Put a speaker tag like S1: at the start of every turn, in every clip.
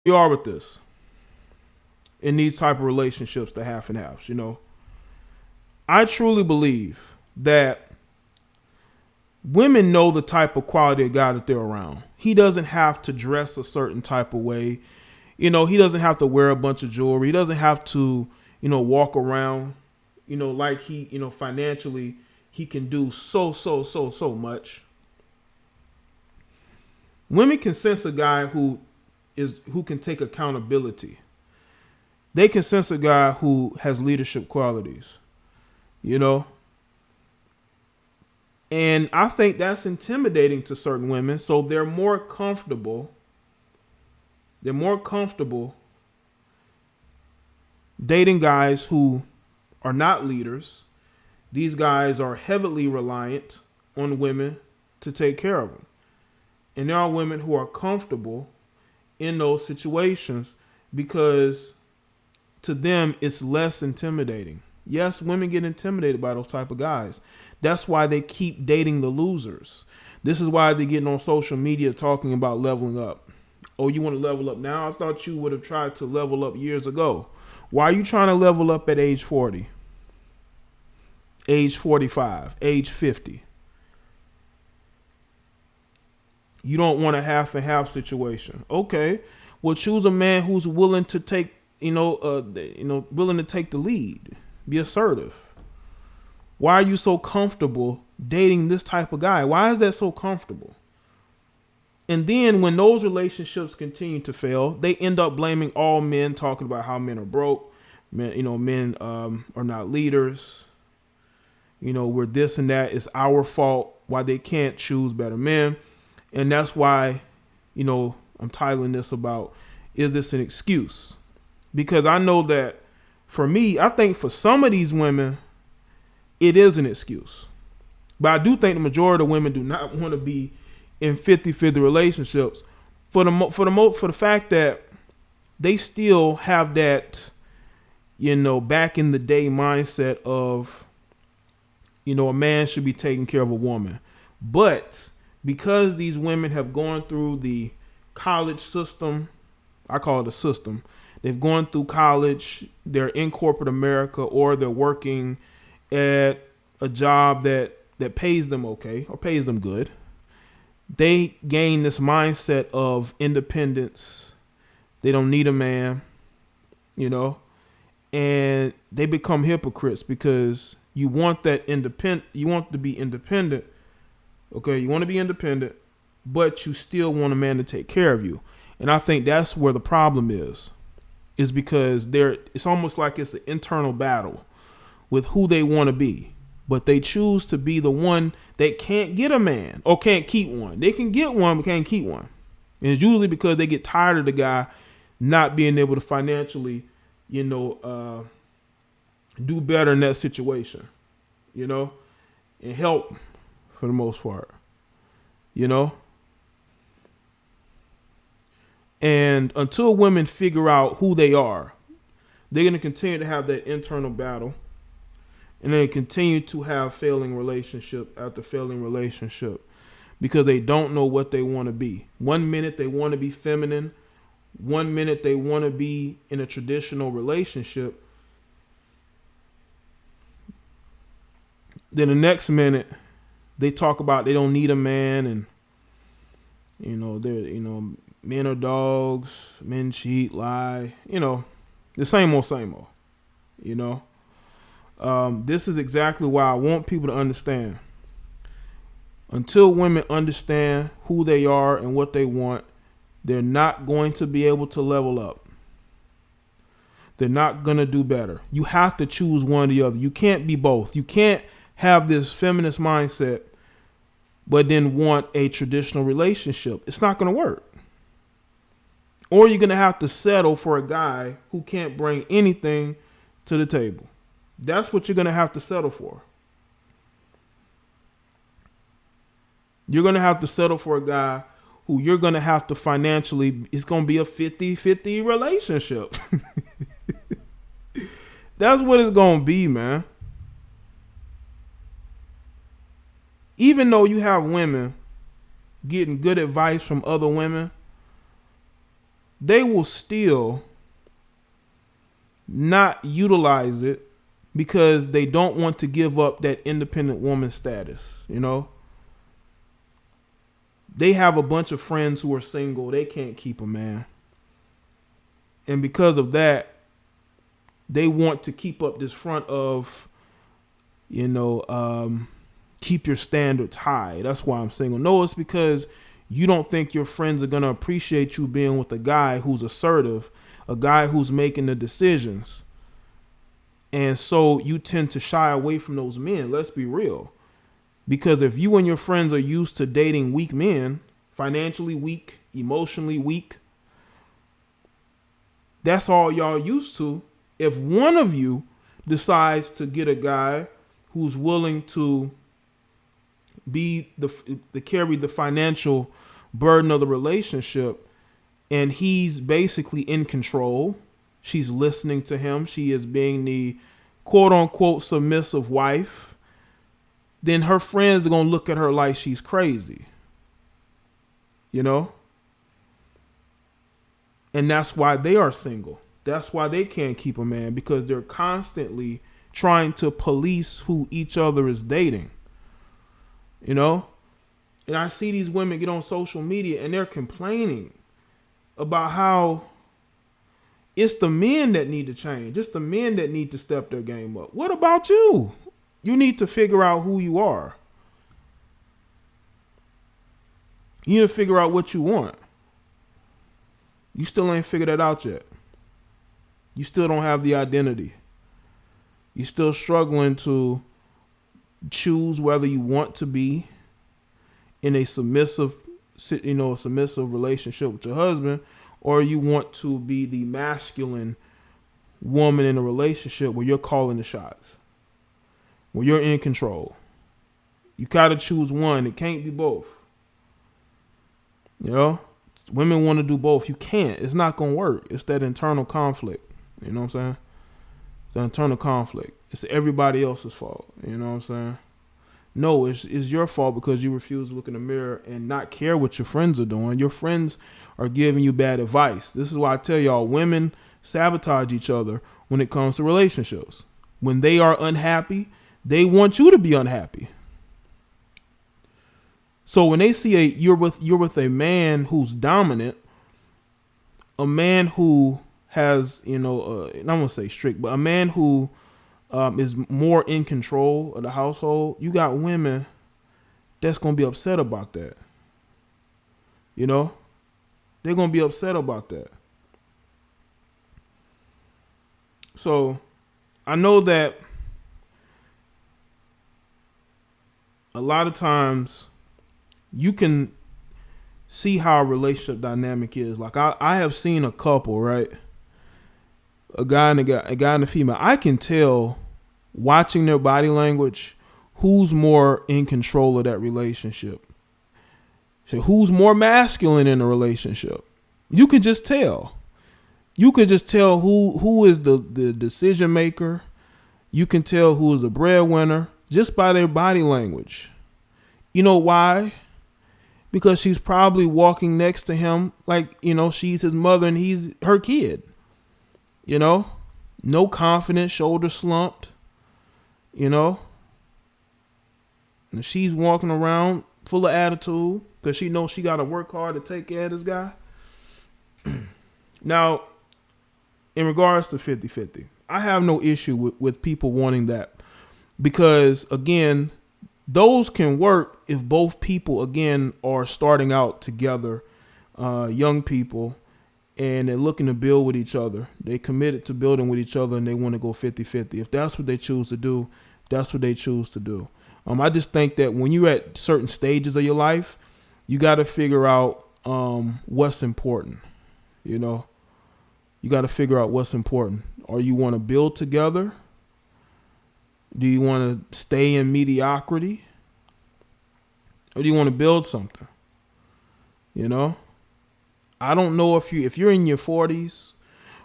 S1: You are with this in these type of relationships, the half and halves. I truly believe that women know the type of quality of guy that they're around. He doesn't have to dress a certain type of way. He doesn't have to wear a bunch of jewelry. He doesn't have to, walk around, like he, financially he can do so much. Women can sense a guy who can take accountability. They can sense a guy who has leadership qualities, you know? And I think that's intimidating to certain women. So they're more comfortable. They're more comfortable dating guys who are not leaders. These guys are heavily reliant on women to take care of them. And there are women who are comfortable in those situations because to them it's less intimidating. Yes, women get intimidated by those type of guys. That's why they keep dating the losers. This is why they're getting on social media talking about leveling up. Oh, you want to level up now? I thought you would have tried to level up years ago. Why are you trying to level up at age 40? Age 45, age 50? You don't want a half and half situation. Okay, well, choose a man who's willing to take, willing to take the lead, be assertive. Why are you so comfortable dating this type of guy? Why is that so comfortable? And then when those relationships continue to fail, they end up blaming all men, talking about how men are broke, men are not leaders. We're this and that. It's our fault why they can't choose better men. And that's why, I'm titling this about, is this an excuse? Because I know that for me, I think for some of these women, it is an excuse. But I do think the majority of women do not want to be in 50-50 relationships for the fact that they still have that, back in the day mindset of, a man should be taking care of a woman. But because these women have gone through the college system, I call it a system. They've gone through college, they're in corporate America, or they're working at a job that pays them okay or pays them good. They gain this mindset of independence. They don't need a man, and they become hypocrites because you want that independent. You want to be independent. Okay, you want to be independent, but you still want a man to take care of you. And I think that's where the problem is because it's almost like it's an internal battle with who they want to be. But they choose to be the one that can't get a man or can't keep one. They can get one, but can't keep one. And it's usually because they get tired of the guy not being able to financially, do better in that situation, and help for the most part, And until women figure out who they are, they're going to continue to have that internal battle. And they continue to have failing relationship after failing relationship because they don't know what they want to be. 1 minute they want to be feminine. 1 minute they want to be in a traditional relationship. Then the next minute they talk about they don't need a man and men are dogs, men cheat, lie, the same old, This is exactly why I want people to understand. Until women understand who they are and what they want, they're not going to be able to level up. They're not going to do better. You have to choose one or the other. You can't be both. You can't have this feminist mindset, but then want a traditional relationship. It's not going to work. Or you're going to have to settle for a guy who can't bring anything to the table. That's what you're going to have to settle for. You're going to have to settle for a guy who you're going to have to financially, it's going to be a 50-50 relationship. That's what it's going to be, man. Even though you have women getting good advice from other women, they will still not utilize it because they don't want to give up that independent woman status, you know? They have a bunch of friends who are single. They can't keep a man. And because of that, they want to keep up this front of, you know, keep your standards high. That's why I'm single. No, it's because you don't think your friends are going to appreciate you being with a guy who's assertive, a guy who's making the decisions. And so you tend to shy away from those men. Let's be real. Because if you and your friends are used to dating weak men, financially weak, emotionally weak, that's all y'all used to. If one of you decides to get a guy who's willing to be to carry the financial burden of the relationship, and he's basically in control, she's listening to him, she is being the quote unquote submissive wife, then her friends are going to look at her like she's crazy. You know? And that's why they are single. That's why they can't keep a man, because they're constantly trying to police who each other is dating. You know? And I see these women get on social media and they're complaining about how it's the men that need to change. It's the men that need to step their game up. What about you? You need to figure out who you are. You need to figure out what you want. You still ain't figured that out yet. You still don't have the identity. You're still struggling to choose whether you want to be in a submissive, a submissive relationship with your husband, or you want to be the masculine woman in a relationship where you're calling the shots, where you're in control. You gotta choose one. It can't be both. You know, women want to do both. You can't. It's not gonna work. It's that internal conflict. You know what I'm saying? The internal conflict. It's everybody else's fault. You know what I'm saying? No, it's your fault because you refuse to look in the mirror and not care what your friends are doing. Your friends are giving you bad advice. This is why I tell y'all, women sabotage each other when it comes to relationships. When they are unhappy, they want you to be unhappy. So when they see you're with a man who's dominant, a man who has, I don't want to say strict, but a man who is more in control of the household, you got women that's going to be upset about that. You know, they're going to be upset about that. So I know that a lot of times you can see how a relationship dynamic is. Like I have seen a couple, right? A guy and a female. I can tell watching their body language who's more in control of that relationship. So who's more masculine in a relationship? You could just tell. You could just tell who is the decision maker. You can tell who is the breadwinner just by their body language. You know why? Because she's probably walking next to him like, she's his mother and he's her kid. No confidence, shoulder slumped, and she's walking around full of attitude because she knows she got to work hard to take care of this guy. Now, in regards to 50-50, I have no issue with people wanting that because, again, those can work if both people, again, are starting out together, young people, and they're looking to build with each other. They committed to building with each other and they want to go 50-50. If that's what they choose to do, that's what they choose to do. I just think that when you're at certain stages of your life, you got to figure out what's important. You got to figure out what's important. Or you want to build together? Do you want to stay in mediocrity? Or do you want to build something? I don't know if you're in your 40s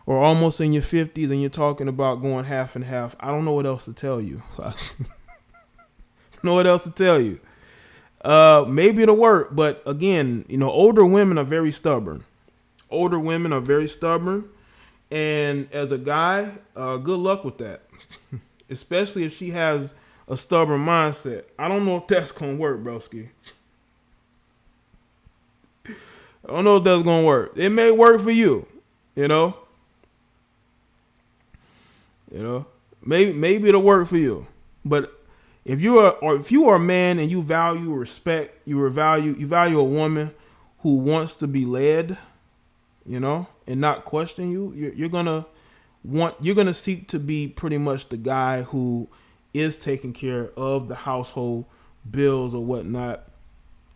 S1: or almost in your 50s and you're talking about going half and half. I don't know what else to tell you. Maybe it'll work, but again, older women are very stubborn. older women are very stubborn. And as a guy, good luck with that. Especially if she has a stubborn mindset. I don't know if that's going to work, broski. I don't know if that's going to work. It may work for you, you know. Maybe it'll work for you. But if you are a man and you value respect, you value a woman who wants to be led, you know, and not question you, you're gonna seek to be pretty much the guy who is taking care of the household bills or whatnot,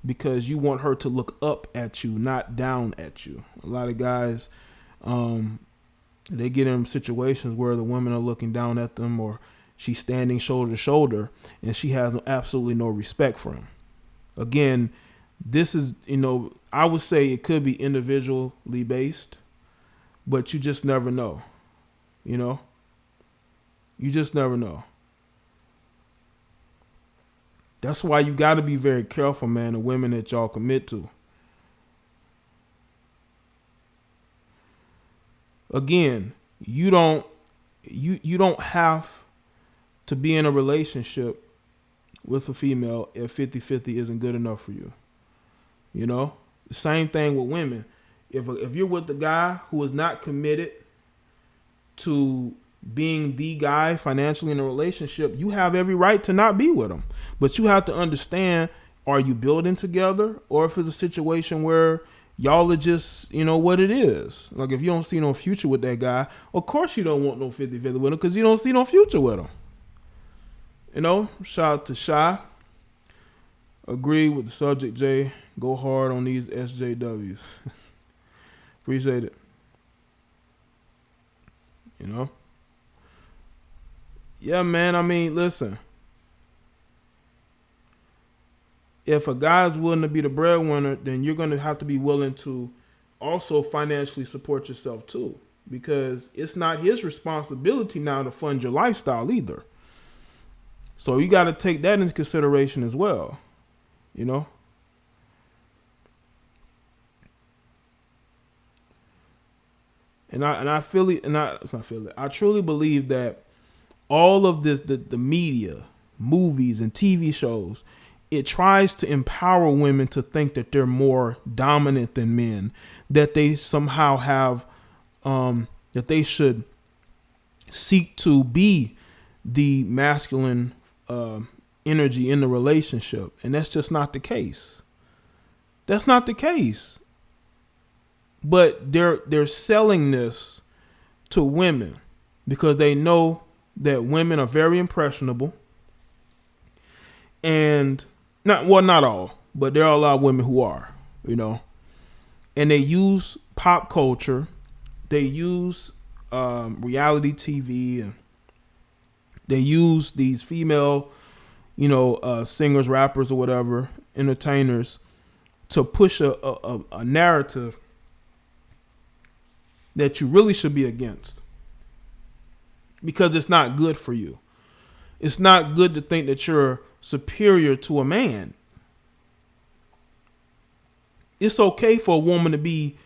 S1: because you want her to look up at you, not down at you. A lot of guys, they get in situations where the women are looking down at them, or she's standing shoulder to shoulder and she has absolutely no respect for him. Again, this is, I would say it could be individually based, but you just never know. You just never know. That's why you got to be very careful, man, the women that y'all commit to. Again, you don't have to be in a relationship with a female if 50-50 isn't good enough for you. The same thing with women. If you're with the guy who is not committed to being the guy financially in a relationship, you have every right to not be with him. But you have to understand, are you building together, or if it's a situation where y'all are just, what it is. Like if you don't see no future with that guy, of course you don't want no 50-50 with him, because you don't see no future with him. Shout out to Shy. Agree with the subject, Jay. Go hard on these SJWs. Appreciate it. Yeah, man. I mean, listen. If a guy's willing to be the breadwinner, then you're going to have to be willing to also financially support yourself too, because it's not his responsibility now to fund your lifestyle either. So you got to take that into consideration as well. And I feel it, I truly believe that all of this, the media, movies and TV shows, it tries to empower women to think that they're more dominant than men, that they somehow have, that they should seek to be the masculine energy in the relationship. And that's just not the case. That's not the case. But they're selling this to women because they know that women are very impressionable. And not all, but there are a lot of women who are, and they use pop culture. They use reality TV, and they use these female, singers, rappers or whatever, entertainers, to push a narrative that you really should be against, because it's not good for you. It's not good to think that you're superior to a man. It's okay for a woman to be,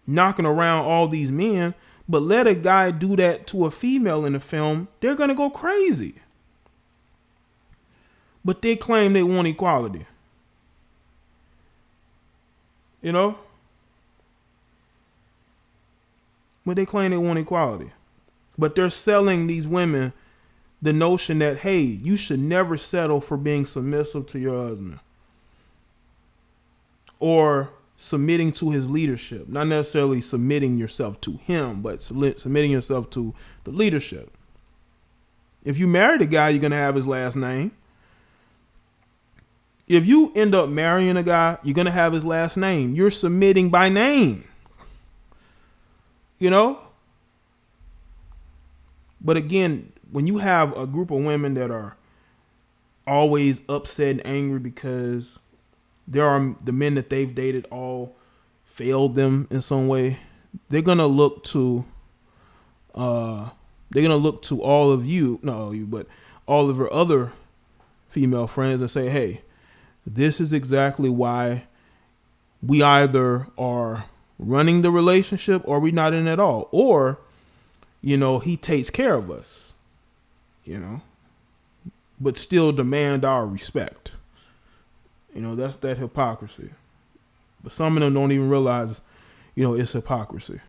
S1: knocking around all these men, but let a guy do that to a female in a film, they're going to go crazy. But they claim they want equality. But they claim they want equality. But they're selling these women the notion that, hey, you should never settle for being submissive to your husband or submitting to his leadership. Not necessarily submitting yourself to him, but submitting yourself to the leadership. If you marry the guy, you're going to have his last name. If you end up marrying a guy, you're going to have his last name. You're submitting by name. But again, when you have a group of women that are always upset and angry because the men that they've dated all failed them in some way, they're gonna look to all of you, but all of her other female friends, and say, hey, this is exactly why we either are running the relationship or we not in at all. Or, you know, he takes care of us, you know, but still demand our respect. You know, that's that hypocrisy. But some of them don't even realize, you know, it's hypocrisy.